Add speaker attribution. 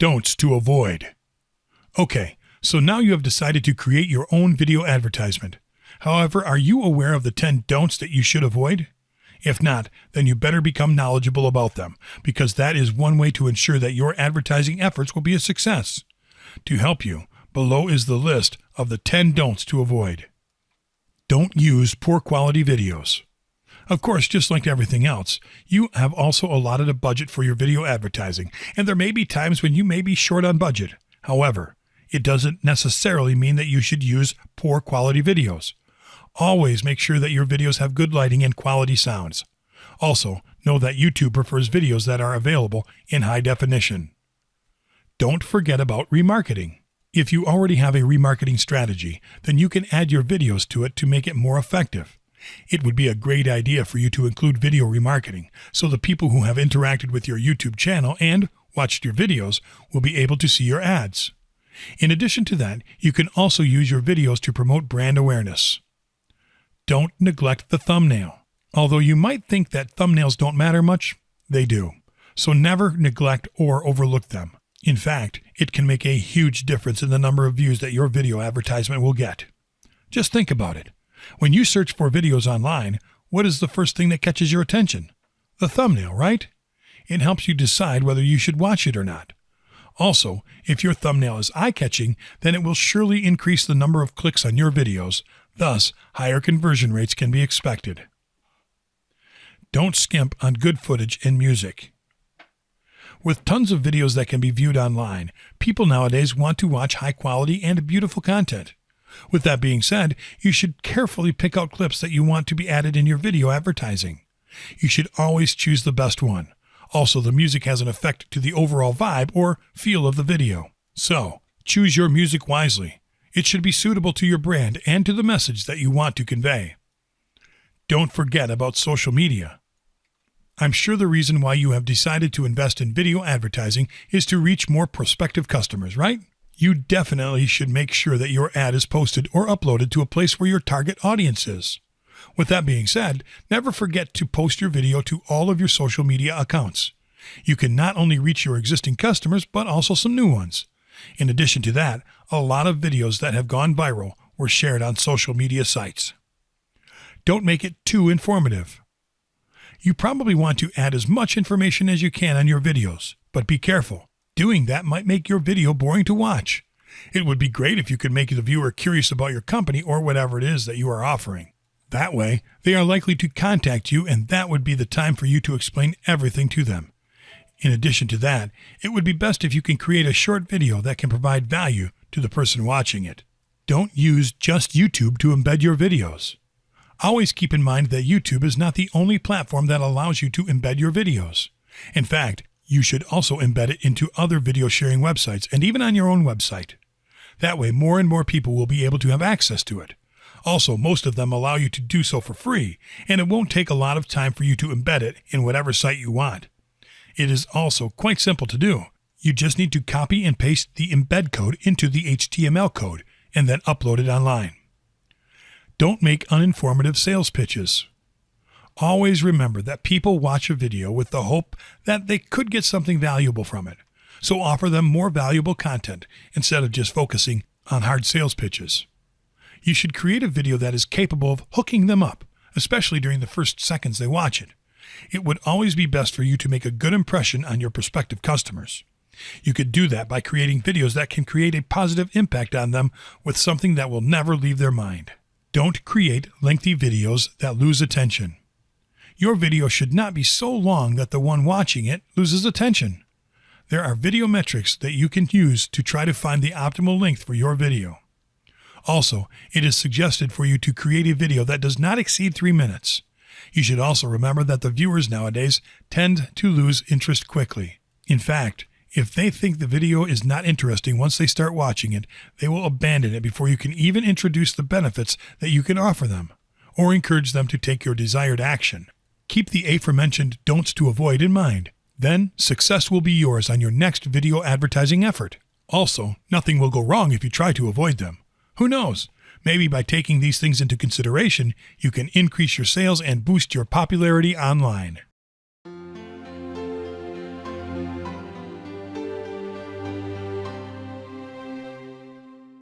Speaker 1: don'ts to avoid. Okay, so now you have decided to create your own video advertisement. However, are you aware of the 10 don'ts that you should avoid? If not, then you better become knowledgeable about them, because that is one way to ensure that your advertising efforts will be a success. To help you, below is the list of the 10 don'ts to avoid. Don't use poor quality videos. Of course, just like everything else, you have also allotted a budget for your video advertising, and there may be times when you may be short on budget. However, it doesn't necessarily mean that you should use poor quality videos. Always make sure that your videos have good lighting and quality sounds. Also, know that YouTube prefers videos that are available in high definition. Don't forget about remarketing. If you already have a remarketing strategy, then you can add your videos to it to make it more effective. It would be a great idea for you to include video remarketing, so the people who have interacted with your YouTube channel and watched your videos will be able to see your ads. In addition to that, you can also use your videos to promote brand awareness. Don't neglect the thumbnail. Although you might think that thumbnails don't matter much, they do. So never neglect or overlook them. In fact, it can make a huge difference in the number of views that your video advertisement will get. Just think about it. When you search for videos online, what is the first thing that catches your attention? The thumbnail, right? It helps you decide whether you should watch it or not. Also, if your thumbnail is eye-catching, then it will surely increase the number of clicks on your videos. Thus, higher conversion rates can be expected. Don't skimp on good footage and music. With tons of videos that can be viewed online, people nowadays want to watch high quality and beautiful content. With that being said, you should carefully pick out clips that you want to be added in your video advertising. You should always choose the best one. Also, the music has an effect to the overall vibe or feel of the video. So, choose your music wisely. It should be suitable to your brand and to the message that you want to convey. Don't forget about social media. I'm sure the reason why you have decided to invest in video advertising is to reach more prospective customers, right? You definitely should make sure that your ad is posted or uploaded to a place where your target audience is. With that being said, never forget to post your video to all of your social media accounts. You can not only reach your existing customers, but also some new ones. In addition to that, a lot of videos that have gone viral were shared on social media sites. Don't make it too informative. You probably want to add as much information as you can on your videos, but be careful. Doing that might make your video boring to watch. It would be great if you could make the viewer curious about your company or whatever it is that you are offering. That way, they are likely to contact you, and that would be the time for you to explain everything to them. In addition to that, it would be best if you can create a short video that can provide value to the person watching it. Don't use just YouTube to embed your videos. Always keep in mind that YouTube is not the only platform that allows you to embed your videos. In fact, you should also embed it into other video sharing websites and even on your own website. That way, more and more people will be able to have access to it. Also, most of them allow you to do so for free, and it won't take a lot of time for you to embed it in whatever site you want. It is also quite simple to do. You just need to copy and paste the embed code into the HTML code and then upload it online. Don't make uninformative sales pitches. Always remember that people watch a video with the hope that they could get something valuable from it. So offer them more valuable content instead of just focusing on hard sales pitches. You should create a video that is capable of hooking them up, especially during the first seconds they watch it. It would always be best for you to make a good impression on your prospective customers. You could do that by creating videos that can create a positive impact on them with something that will never leave their mind. Don't create lengthy videos that lose attention. Your video should not be so long that the one watching it loses attention. There are video metrics that you can use to try to find the optimal length for your video. Also, it is suggested for you to create a video that does not exceed 3 minutes. You should also remember that the viewers nowadays tend to lose interest quickly. In fact, if they think the video is not interesting once they start watching it, they will abandon it before you can even introduce the benefits that you can offer them, or encourage them to take your desired action. Keep the aforementioned don'ts to avoid in mind. Then, success will be yours on your next video advertising effort. Also, nothing will go wrong if you try to avoid them. Who knows? Maybe by taking these things into consideration, you can increase your sales and boost your popularity online.